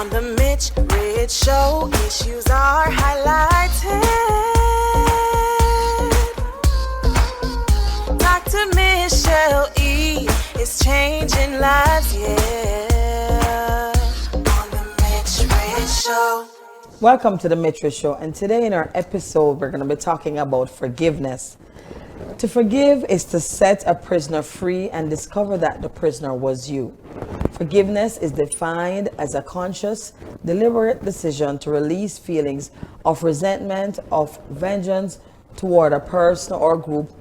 On the Mich Rich Show, issues are highlighted. Dr. Michelle E. is changing lives, yeah. On the Mich Rich Show. Welcome to the Mich Rich Show, and today in our episode we're going to be talking about forgiveness. To forgive is to set a prisoner free and discover that the prisoner was you. Forgiveness is defined as a conscious, deliberate decision to release feelings of resentment, of vengeance toward a person or group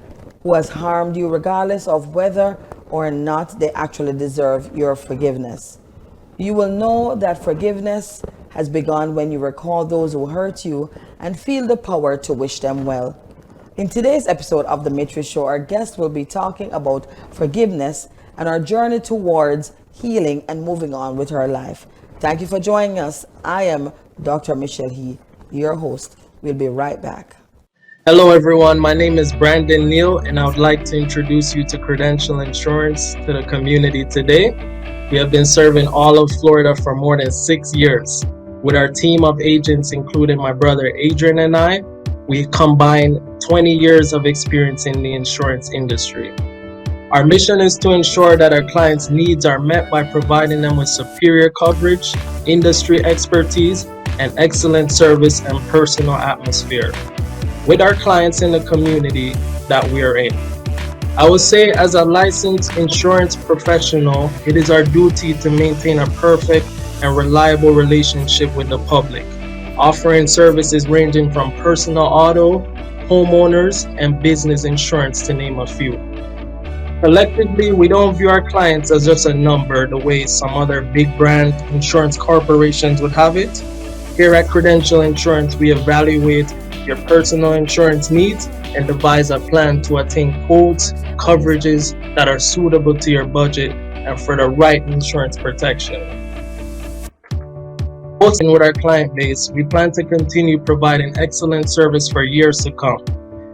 who has harmed you, regardless of whether or not they actually deserve your forgiveness. You will know that forgiveness has begun when you recall those who hurt you and feel the power to wish them well. In today's episode of The Mich Rich Show, our guest will be talking about forgiveness and our journey towards healing and moving on with her life. Thank you for joining us. I am Dr. Michelle He, your host. We'll be right back. Hello everyone, my name is Brandon Neal and I would like to introduce you to Credential Insurance to the community today. We have been serving all of Florida for more than 6 years. With our team of agents, including my brother Adrian and I, we combine 20 years of experience in the insurance industry. Our mission is to ensure that our clients' needs are met by providing them with superior coverage, industry expertise, and excellent service and personal atmosphere with our clients in the community that we are in. I would say, as a licensed insurance professional, it is our duty to maintain a perfect and reliable relationship with the public, offering services ranging from personal auto, homeowners, and business insurance, to name a few. Collectively, we don't view our clients as just a number the way some other big brand insurance corporations would have it. Here at Credential Insurance, we evaluate your personal insurance needs and devise a plan to attain quotes, coverages that are suitable to your budget and for the right insurance protection. Working with our client base, we plan to continue providing excellent service for years to come.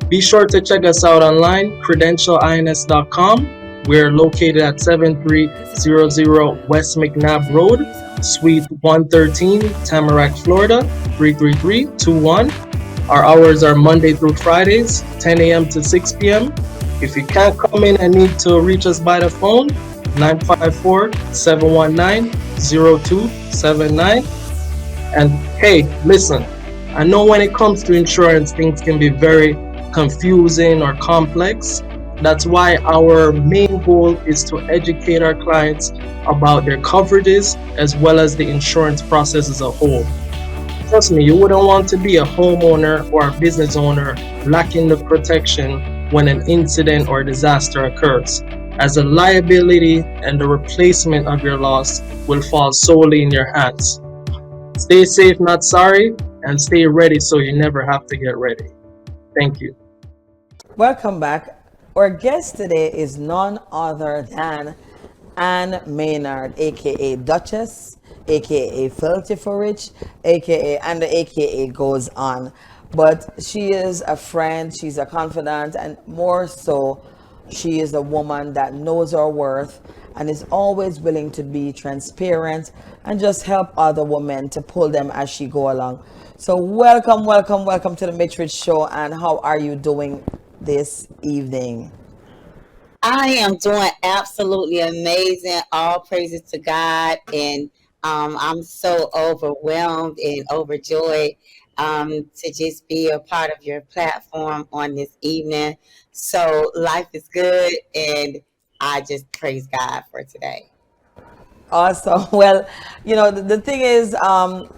Be sure to check us out online, credentialins.com. We're located at 7300 West McNabb Road, Suite 113, Tamarack, Florida, 33321. Our hours are Monday through Fridays, 10 a.m. to 6 p.m. If you can't come in and need to reach us by the phone, 954-719-0279. And hey, listen, I know when it comes to insurance, things can be very confusing or complex. That's why our main goal is to educate our clients about their coverages as well as the insurance process as a whole. Trust me, you wouldn't want to be a homeowner or a business owner lacking the protection when an incident or disaster occurs, as the liability and the replacement of your loss will fall solely in your hands. Stay safe, not sorry, and stay ready so you never have to get ready. Thank you. Welcome back. Our guest today is none other than Ann Maynard, aka Duchess, aka Filthy for Rich, aka, and the aka goes on. But she is a friend, she's a confidant, and more so, she is a woman that knows her worth and is always willing to be transparent and just help other women to pull them as she go along. So welcome to the Mich Rich Show. And how are you doing this evening? I am doing absolutely amazing. All praises to God. And I'm so overwhelmed and overjoyed to just be a part of your platform on this evening. So life is good, and I just praise God for today. Awesome. Well, the thing is, I'm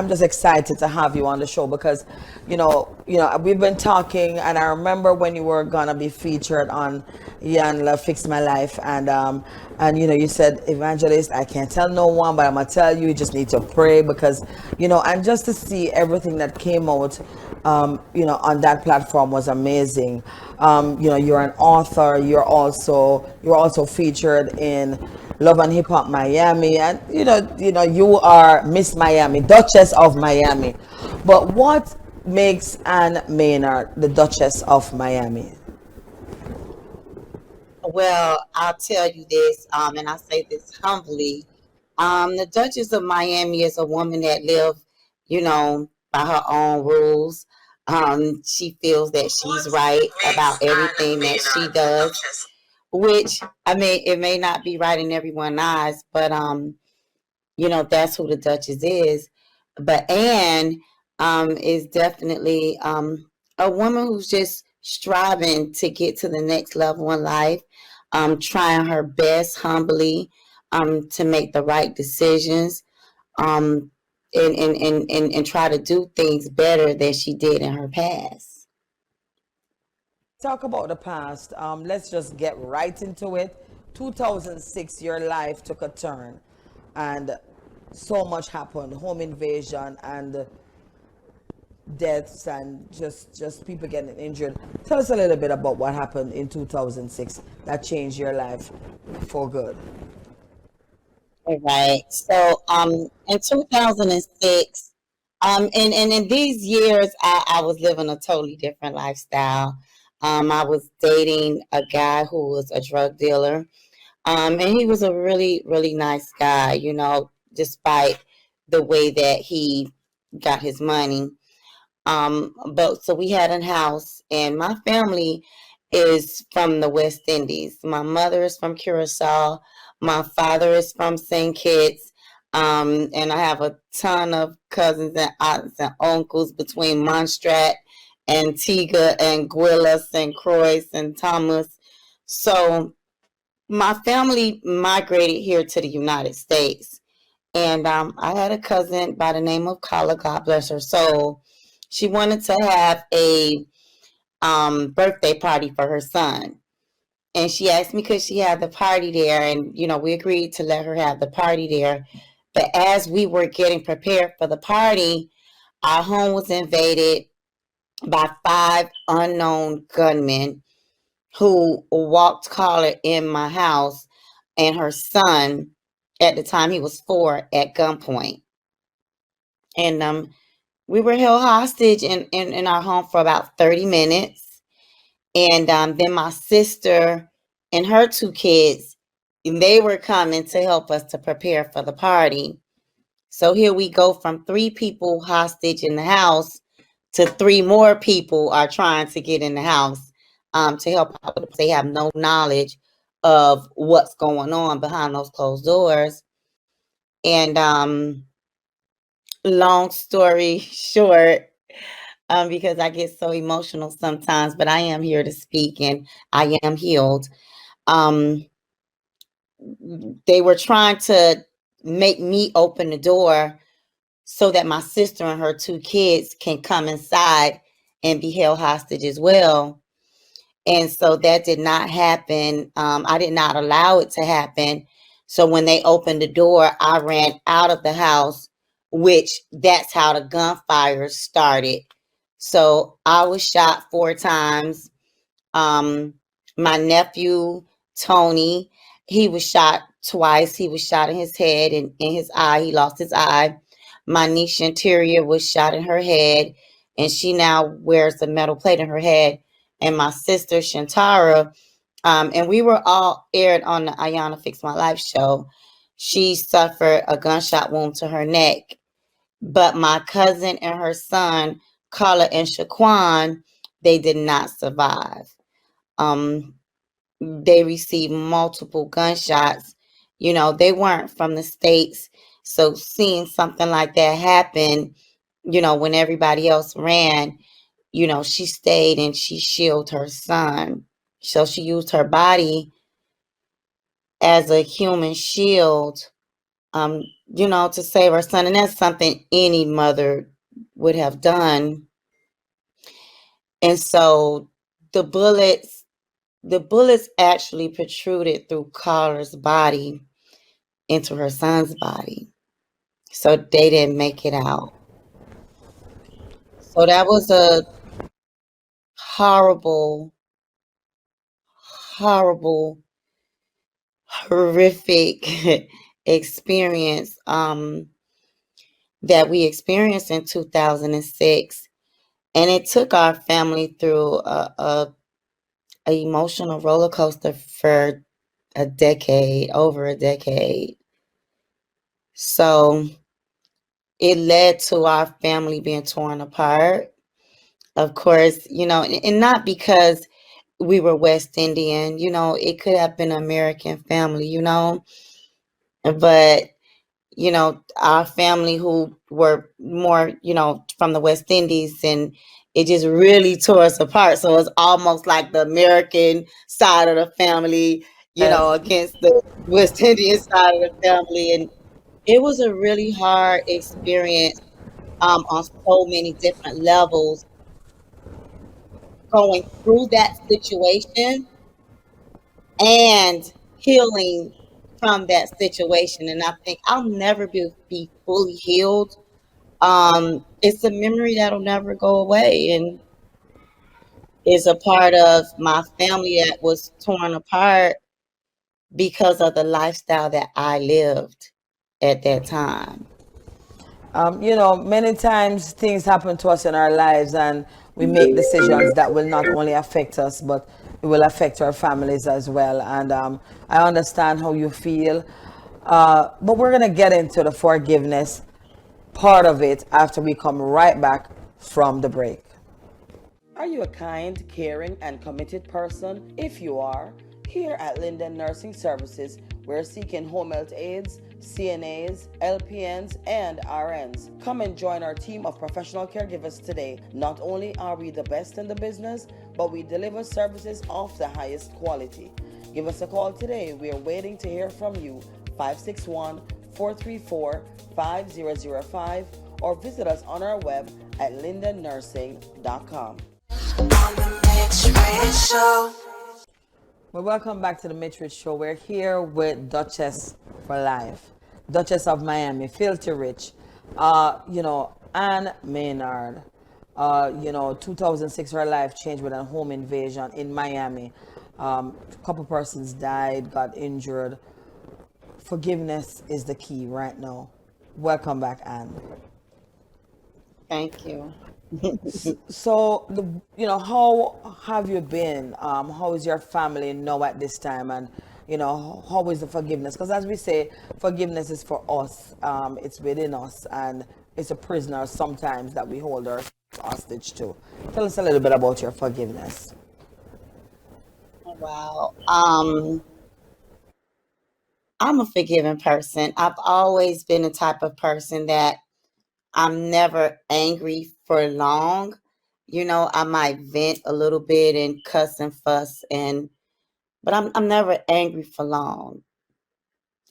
just excited to have you on the show because, we've been talking, and I remember when you were gonna be featured on Yanla Fix My Life, and you said, Evangelist, I can't tell no one, but I'm gonna tell you, you just need to pray because, and just to see everything that came out, on that platform was amazing. You're an author. You're also featured in Love and Hip Hop Miami, and you are Miss Miami, Duchess of Miami. But what makes Ann Maynard the Duchess of Miami? Well, I'll tell you this, and I say this humbly. The Duchess of Miami is a woman that lives, by her own rules. She feels that she's right about everything that she does, which, I mean, it may not be right in everyone's eyes, but that's who the Duchess is. But Anne is definitely a woman who's just striving to get to the next level in life, trying her best humbly to make the right decisions, um, and try to do things better than she did in her past. Talk about the past. Let's just get right into it. 2006, your life took a turn, and so much happened. Home invasion and deaths, and just people getting injured. Tell us a little bit about what happened in 2006 that changed your life for good. Right. So, in 2006, and in these years, I was living a totally different lifestyle. I was dating a guy who was a drug dealer. And he was a really, really nice guy, despite the way that he got his money. But so we had a house, and my family is from the West Indies. My mother is from Curacao. My father is from St. Kitts. And I have a ton of cousins and aunts and uncles between Montserrat, Antigua, and Anguilla, St. Croix, and Thomas. So my family migrated here to the United States. And I had a cousin by the name of Carla, God bless her soul. She wanted to have a birthday party for her son. And she asked me could she have the party there. And, we agreed to let her have the party there. But as we were getting prepared for the party, our home was invaded by 5 unknown gunmen who walked Carla in my house and her son, at the time he was 4, at gunpoint. And we were held hostage in our home for about 30 minutes. And then my sister and her 2 kids, they were coming to help us to prepare for the party. So here we go from 3 people hostage in the house to 3 more people are trying to get in the house to help out. They have no knowledge of what's going on behind those closed doors. And long story short, because I get so emotional sometimes, but I am here to speak and I am healed. Um, they were trying to make me open the door so that my sister and her 2 kids can come inside and be held hostage as well. And so that did not happen. I did not allow it to happen. So when they opened the door, I ran out of the house, which that's how the gunfire started. So I was shot 4 times. My nephew, Tony, he was shot twice. He was shot in his head and in his eye. He lost his eye. My niece Interior was shot in her head, and she now wears a metal plate in her head. And my sister Shantara, and we were all aired on the Ayana Fix My Life show. She suffered a gunshot wound to her neck. But my cousin and her son, Carla and Shaquan, they did not survive. They received multiple gunshots. They weren't from the States. So seeing something like that happen, when everybody else ran, she stayed and she shielded her son. So she used her body as a human shield, to save her son. And that's something any mother would have done. And so the bullets actually protruded through Carla's body into her son's body. So they didn't make it out. So that was a horrible, horrible, horrific experience that we experienced in 2006. And it took our family through a emotional roller coaster for a decade, over a decade. So it led to our family being torn apart. Of course, and not because we were West Indian, it could have been an American family, but our family who were more, from the West Indies, and it just really tore us apart. So it's almost like the American side of the family, Yes. against the West Indian side of the family. And it was a really hard experience, on so many different levels, going through that situation and healing from that situation. And I think I'll never be fully healed. It's a memory that'll never go away, and is a part of my family that was torn apart because of the lifestyle that I lived at that time. Many times things happen to us in our lives, and we make decisions that will not only affect us, but it will affect our families as well. And I understand how you feel. But we're going to get into the forgiveness part of it after we come right back from the break. Are you a kind, caring, and committed person? If you are, here at Linden Nursing Services, we're seeking home health aides, CNAs, LPNs, and RNs. Come and join our team of professional caregivers today. Not only are we the best in the business, but we deliver services of the highest quality. Give us a call today. We are waiting to hear from you. 561-434-5005, or visit us on our web at lindennursing.com. On the Mich Rich Show. Well, welcome back to the Mich Rich Show. We're here with Duchess for life, Duchess of Miami, Filthy Rich, Ann Maynard. 2006, her life changed with a home invasion in Miami. A couple persons died, got injured. Forgiveness is the key right now. Welcome back, Ann. Thank you. So, how have you been? How is your family now at this time? And, how is the forgiveness? Because as we say, forgiveness is for us. It's within us. And it's a prisoner sometimes that we hold our hostage to. Tell us a little bit about your forgiveness. Wow. I'm a forgiving person. I've always been the type of person that I'm never angry for long. I might vent a little bit and cuss and fuss, but I'm never angry for long.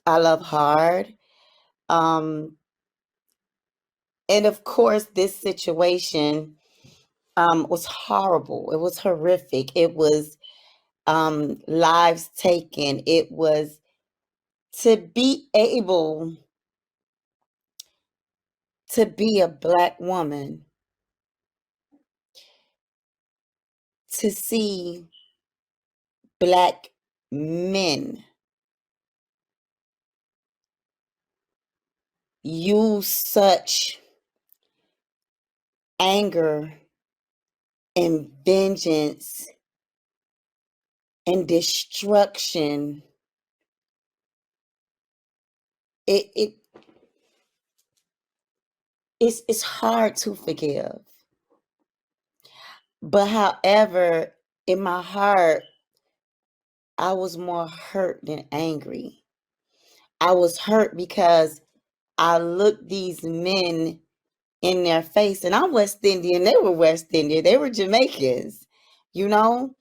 I love hard. Um, and of course, this situation was horrible. It was horrific. It was lives taken. It was to be able to be a Black woman, to see Black men use such anger and vengeance and destruction. It it it's hard to forgive. But however, in my heart, I was more hurt than angry. I was hurt because I looked these men in their face, and I'm West Indian, they were West Indian, they were Jamaicans, you know?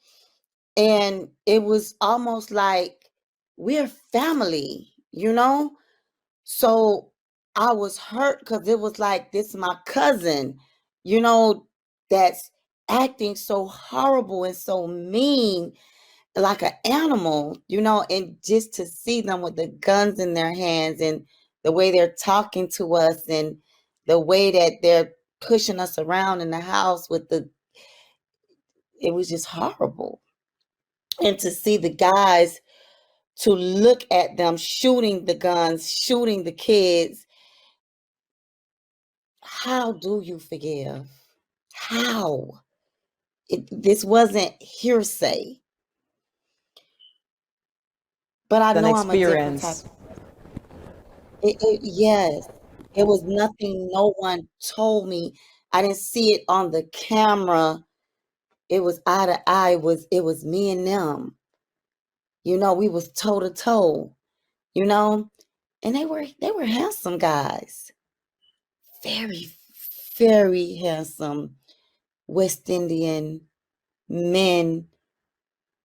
And it was almost like we're family, So I was hurt because it was like, this is my cousin, you know, that's acting so horrible and so mean, like an animal, and just to see them with the guns in their hands, and the way they're talking to us, and the way that they're pushing us around in the house it was just horrible. And to see the guys, to look at them shooting the guns, shooting the kids, how do you forgive? How? This wasn't hearsay, but I An know I'm a different type. experience. Yes, it was nothing no one told me. I didn't see it on the camera. It was eye to eye. It was me and them. We was toe to toe, you know, and they were handsome guys. Very, very handsome West Indian men,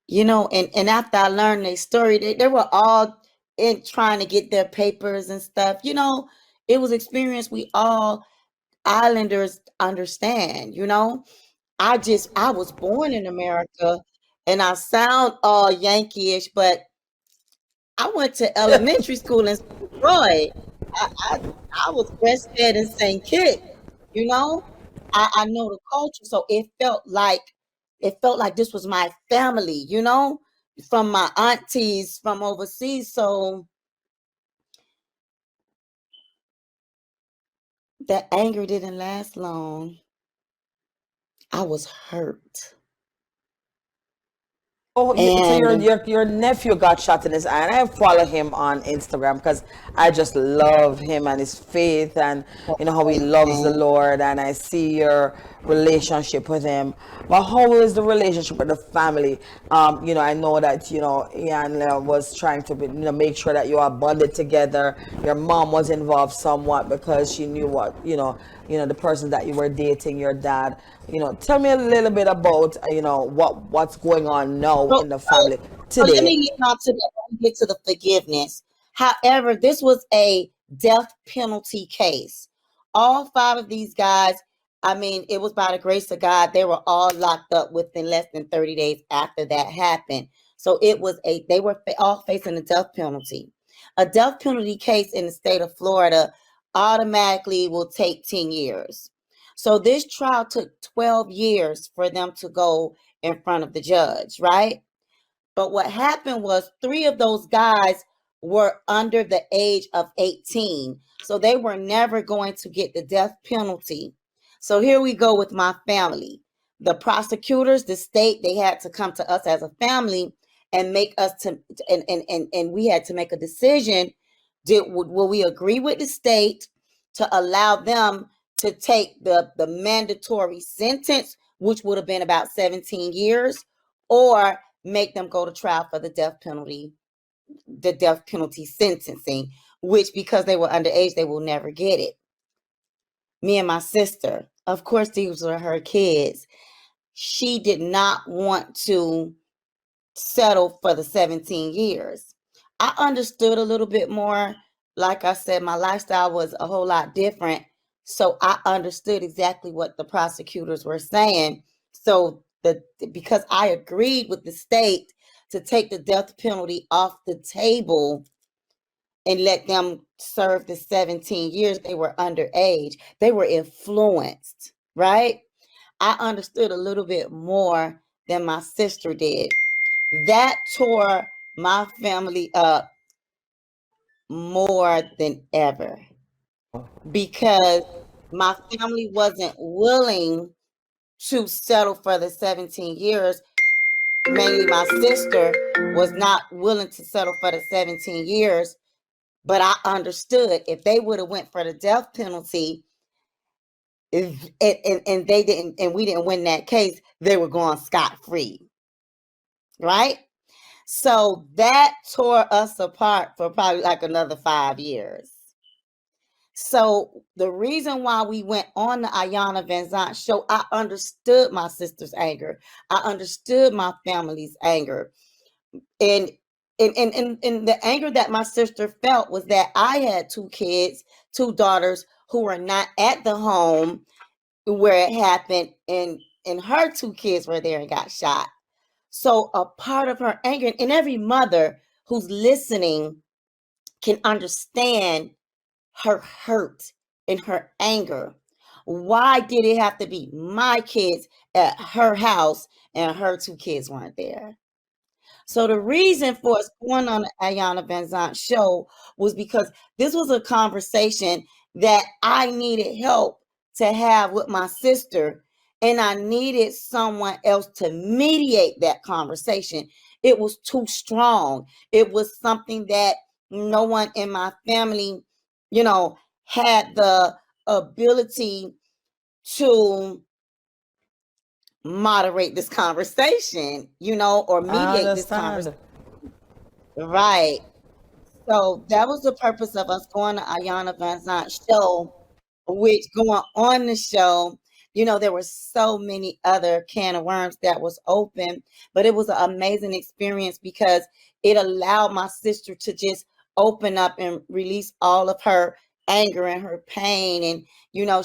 and after I learned their story, they were all in trying to get their papers and stuff. It was experience we all islanders understand. I was born in America, and I sound all Yankee-ish, but I went to elementary school in St. Croix. I was breastfed in St. Kitts, you know. I know the culture, so it felt like this was my family, from my aunties from overseas. So that anger didn't last long. I was hurt. Oh, so your, And your your nephew got shot in his eye, and I follow him on Instagram because I just love him and his faith, and how he loves the amen. Lord, and I see your relationship with him. But how is the relationship with the family? I know that Ian was trying to make sure that you are bonded together. Your mom was involved somewhat because she knew what the person that you were dating, your dad. Tell me a little bit about what's going on now So, in the so, family so let today. me get to the forgiveness. However, this was a death penalty case. All five of these guys, I mean, it was by the grace of God, they were all locked up within less than 30 days after that happened. So they were all facing a death penalty. A death penalty case in the state of Florida automatically will take 10 years. So this trial took 12 years for them to go in front of the judge, right? But what happened was three of those guys were under the age of 18. So they were never going to get the death penalty. So here we go with my family. The prosecutors, the state, they had to come to us as a family and make us to and we had to make a decision. Will we agree with the state to allow them to take the mandatory sentence, which would have been about 17 years, or make them go to trial for the death penalty sentencing, which because they were underage, they will never get it. Me and my sister, of course, these were her kids. She did not want to settle for the 17 years. I understood a little bit more. Like I said, my lifestyle was a whole lot different. So I understood exactly what the prosecutors were saying. So because I agreed with the state to take the death penalty off the table and let them serve the 17 years, they were underage. They were influenced, right? I understood a little bit more than my sister did. That tore my family up more than ever because my family wasn't willing to settle for the 17 years. Mainly my sister was not willing to settle for the 17 years, but I understood if they would have went for the death penalty, and they didn't, and we didn't win that case, they were going scot-free, right? So that tore us apart for probably like another 5 years. So the reason why we went on the Ayana Van Zant show, I understood my sister's anger. I understood my family's anger. And and the anger that my sister felt was that I had two kids, two daughters who were not at the home where it happened, and her two kids were there and got shot. So a part of her anger, and every mother who's listening can understand her hurt and her anger. Why did it have to be my kids at her house and her two kids weren't there? So the reason for us going on the Ayana Van Zant show was because this was a conversation that I needed help to have with my sister, and I needed someone else to mediate that conversation. It was too strong. It was something that no one in my family had the ability to moderate this conversation, or I mediate this conversation. understand. Right. So that was the purpose of us going to Ayana Van Zant's show, which going on the show, there were so many other can of worms that was open, but it was an amazing experience because it allowed my sister to just open up and release all of her anger and her pain. And,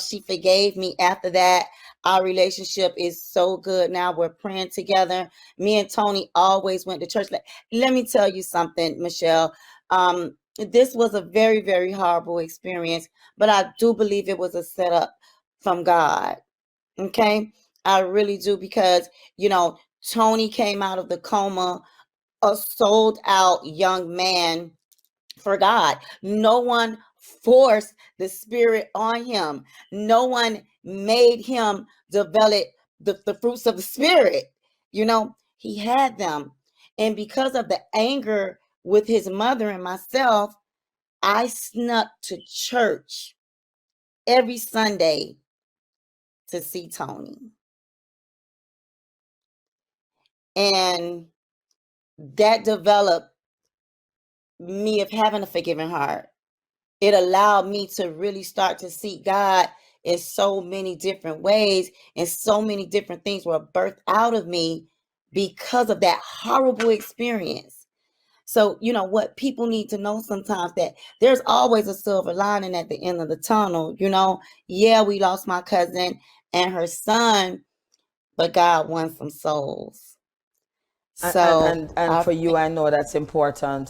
she forgave me after that. Our relationship is so good now. We're praying together. Me and Tony always went to church. Let me tell you something, Michelle. This was a very, very horrible experience, but I do believe it was a setup from God. Okay. I really do because, Tony came out of the coma, a sold out young man for God. No one forced the spirit on him. No one made him develop the fruits of the spirit. He had them. And because of the anger with his mother and myself, I snuck to church every Sunday to see Tony. And that developed me of having a forgiving heart. It allowed me to really start to seek God in so many different ways, and so many different things were birthed out of me because of that horrible experience. So, what people need to know sometimes, that there's always a silver lining at the end of the tunnel. Yeah, we lost my cousin and her son, but God won some souls. So, And for you, I know that's important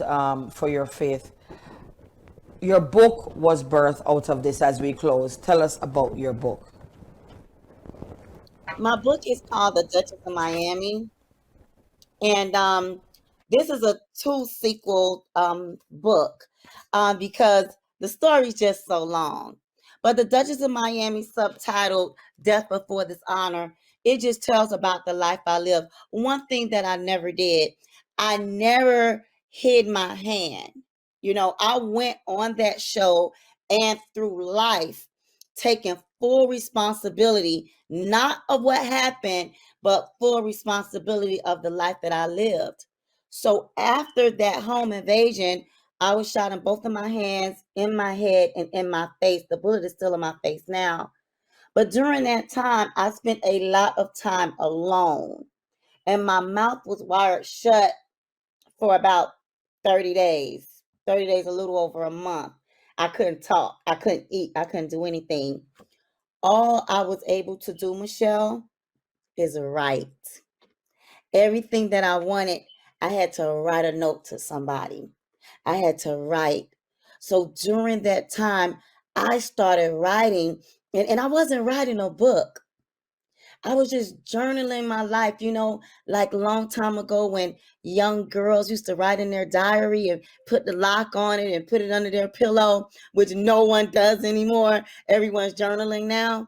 for your faith. Your book was birthed out of this as we close. Tell us about your book. my book is called The Duchess of Miami. And this is a 2 sequel book because the story's just so long. But The Duchess of Miami, subtitled Death Before Dishonor, it just tells about the life I live. One thing that I never did, I never hid my hand. I went on that show and through life taking full responsibility, not of what happened, but full responsibility of the life that I lived. So after that home invasion, I was shot in both of my hands, in my head, and in my face. The bullet is still in my face now. But during that time, I spent a lot of time alone, and my mouth was wired shut for about 30 days. 30 days, a little over a month. I couldn't talk. I couldn't eat. I couldn't do anything. All I was able to do, Michelle, is write. Everything that I wanted, I had to write a note to somebody. I had to write. So during that time, I started writing, and I wasn't writing a book. I was just journaling my life, like a long time ago when young girls used to write in their diary and put the lock on it and put it under their pillow, which no one does anymore. Everyone's journaling now.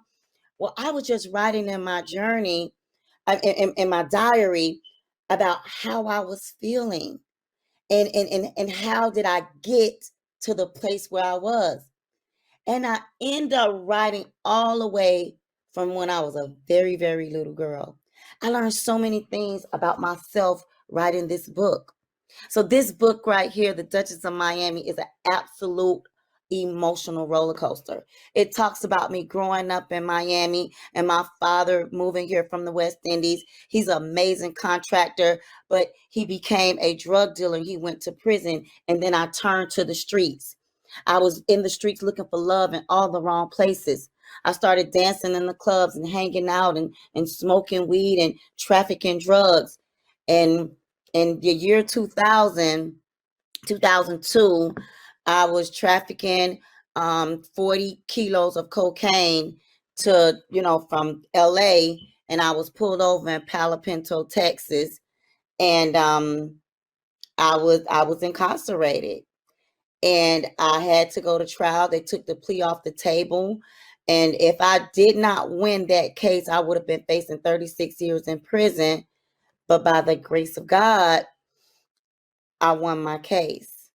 Well, I was just writing in my journey, in my diary, about how I was feeling, and how did I get to the place where I was. And I end up writing all the way from when I was a very, very little girl. I learned so many things about myself writing this book. So this book right here, The Duchess of Miami, is an absolute emotional roller coaster. It talks about me growing up in Miami and my father moving here from the West Indies. He's an amazing contractor, but he became a drug dealer. He went to prison, and then I turned to the streets. I was in the streets looking for love in all the wrong places. I started dancing in the clubs and hanging out and smoking weed and trafficking drugs. And in the year 2000, 2002, I was trafficking 40 kilos of cocaine to, from LA, and I was pulled over in Palo Pinto, Texas, and I was incarcerated, and I had to go to trial. They took the plea off the table, and if I did not win that case, I would have been facing 36 years in prison. But by the grace of God, I won my case.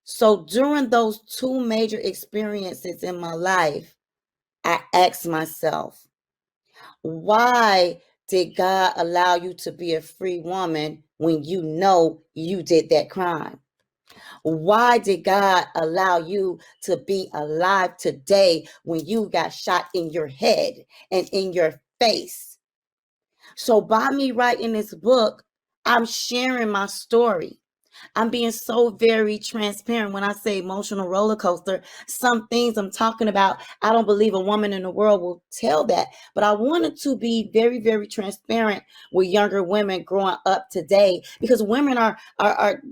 So during those two major experiences in my life, I asked myself, why did God allow you to be a free woman when you know you did that crime? Why did God allow you to be alive today when you got shot in your head and in your face? So by me writing this book, I'm sharing my story. I'm being so very transparent when I say emotional roller coaster. Some things I'm talking about, I don't believe a woman in the world will tell that. But I wanted to be very, very transparent with younger women growing up today, because women are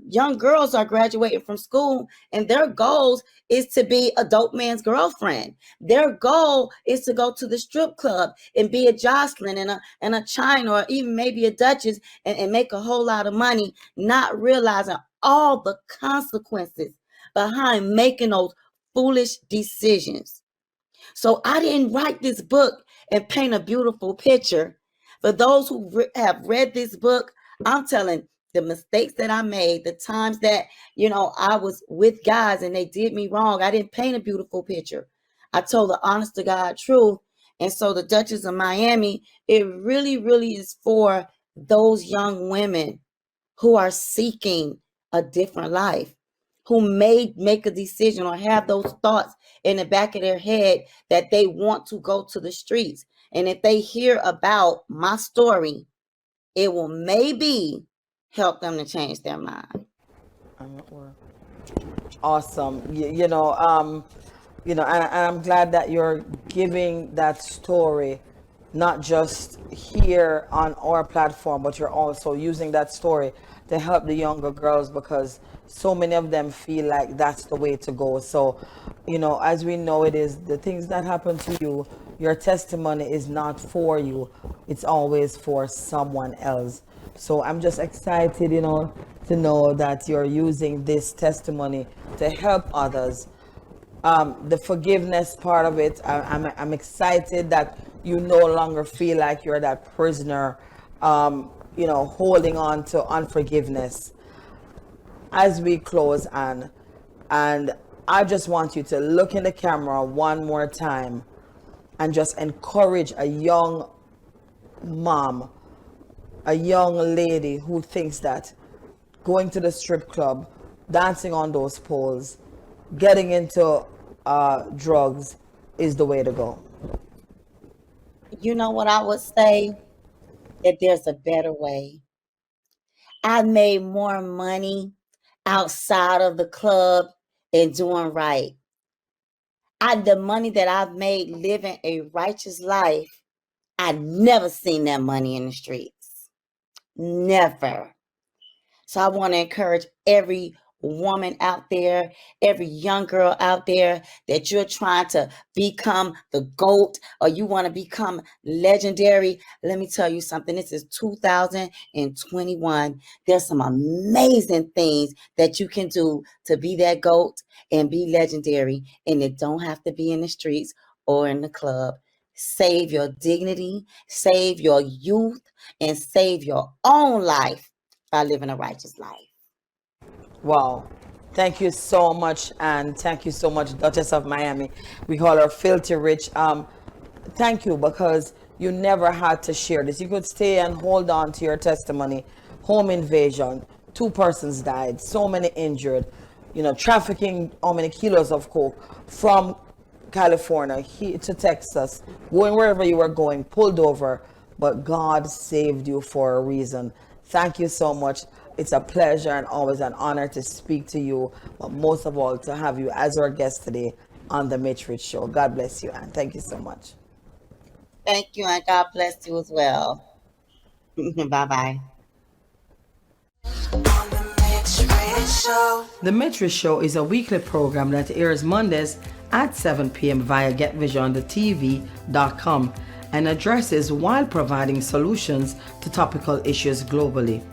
young girls are graduating from school and their goals is to be a dope man's girlfriend. Their goal is to go to the strip club and be a Jocelyn and a China, or even maybe a Duchess, and make a whole lot of money, not realizing all the consequences behind making those foolish decisions. So I didn't write this book and paint a beautiful picture. For those who have read this book, I'm telling the mistakes that I made, the times that, I was with guys and they did me wrong. I didn't paint a beautiful picture. I told the honest to God truth. And so the Duchess of Miami, it really, really is for those young women who are seeking a different life, who may make a decision or have those thoughts in the back of their head that they want to go to the streets. And if they hear about my story, it will maybe help them to change their mind. Awesome. And I'm glad that you're giving that story, not just here on our platform, but you're also using that story to help the younger girls, because so many of them feel like that's the way to go. So, as we know, it is the things that happen to you, your testimony is not for you, it's always for someone else. So I'm just excited, to know that you're using this testimony to help others. The forgiveness part of it, I'm excited that you no longer feel like you're that prisoner, holding on to unforgiveness. As we close, Ann, and I just want you to look in the camera one more time and just encourage a young mom, a young lady who thinks that going to the strip club, dancing on those poles, getting into drugs is the way to go. You know what I would say? That there's a better way. I made more money outside of the club and doing right. The money that I've made living a righteous life, I never seen that money in the streets. Never. So I want to encourage every woman out there, every young girl out there, that you're trying to become the GOAT or you want to become legendary. Let me tell you something. This is 2021. There's some amazing things that you can do to be that GOAT and be legendary. And it don't have to be in the streets or in the club. Save your dignity, save your youth, and save your own life by living a righteous life. Wow. Thank you so much, and thank you so much, Duchess of Miami. We call her Filthy Rich. Thank you, because you never had to share this. You could stay and hold on to your testimony. Home invasion, 2 persons died, so many injured. Trafficking how many kilos of coke from California to Texas, going wherever you were going, pulled over, but God saved you for a reason. Thank you so much. It's a pleasure and always an honor to speak to you, but most of all to have you as our guest today on the Mich Rich Show. God bless you, and thank you so much. Thank you, and God bless you as well. Bye-bye. The Mich Rich Show is a weekly program that airs Mondays at 7 p.m. via GetvisionedTV.com and addresses while providing solutions to topical issues globally.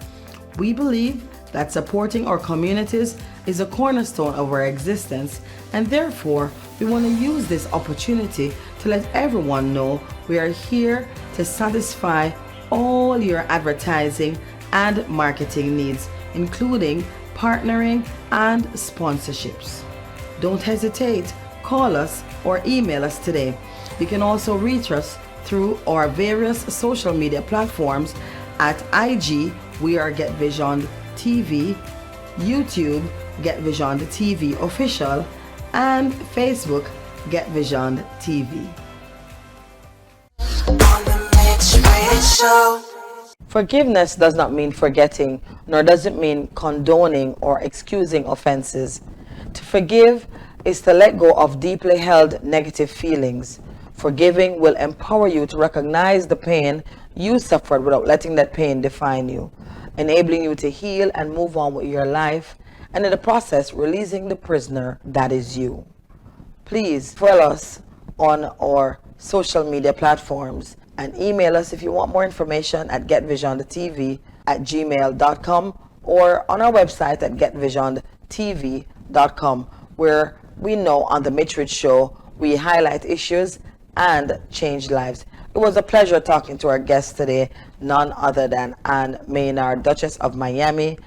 We believe that supporting our communities is a cornerstone of our existence, and therefore we want to use this opportunity to let everyone know we are here to satisfy all your advertising and marketing needs, including partnering, and sponsorships. Don't hesitate. Call us or email us today. You can also reach us through our various social media platforms at IG, we are GetVisioned TV, YouTube, GetVisioned TV Official, and Facebook, GetVisioned TV. On the Mich Rich Show. Forgiveness does not mean forgetting, nor does it mean condoning or excusing offenses. To forgive is to let go of deeply held negative feelings. Forgiving will empower you to recognize the pain you suffered without letting that pain define you, enabling you to heal and move on with your life, and in the process, releasing the prisoner that is you. Please follow us on our social media platforms and email us if you want more information at GetvisionedTV@gmail.com or on our website at GetvisionedTV.com, where we know on the Mich Rich Show we highlight issues and change lives. It was a pleasure talking to our guest today, none other than Ann Maynard, Duchess of Miami,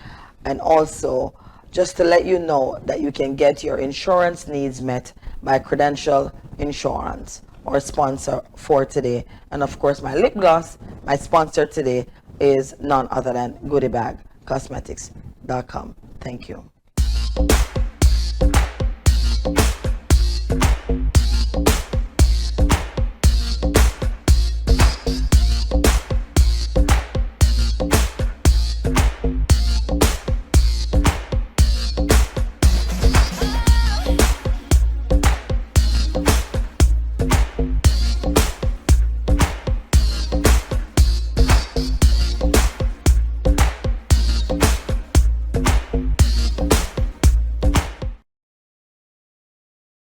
and also just to let you know that you can get your insurance needs met by Credential Insurance, our sponsor for today. And of course, my lip gloss, my sponsor today, is none other than GoodieBagCosmetics.com. Thank you.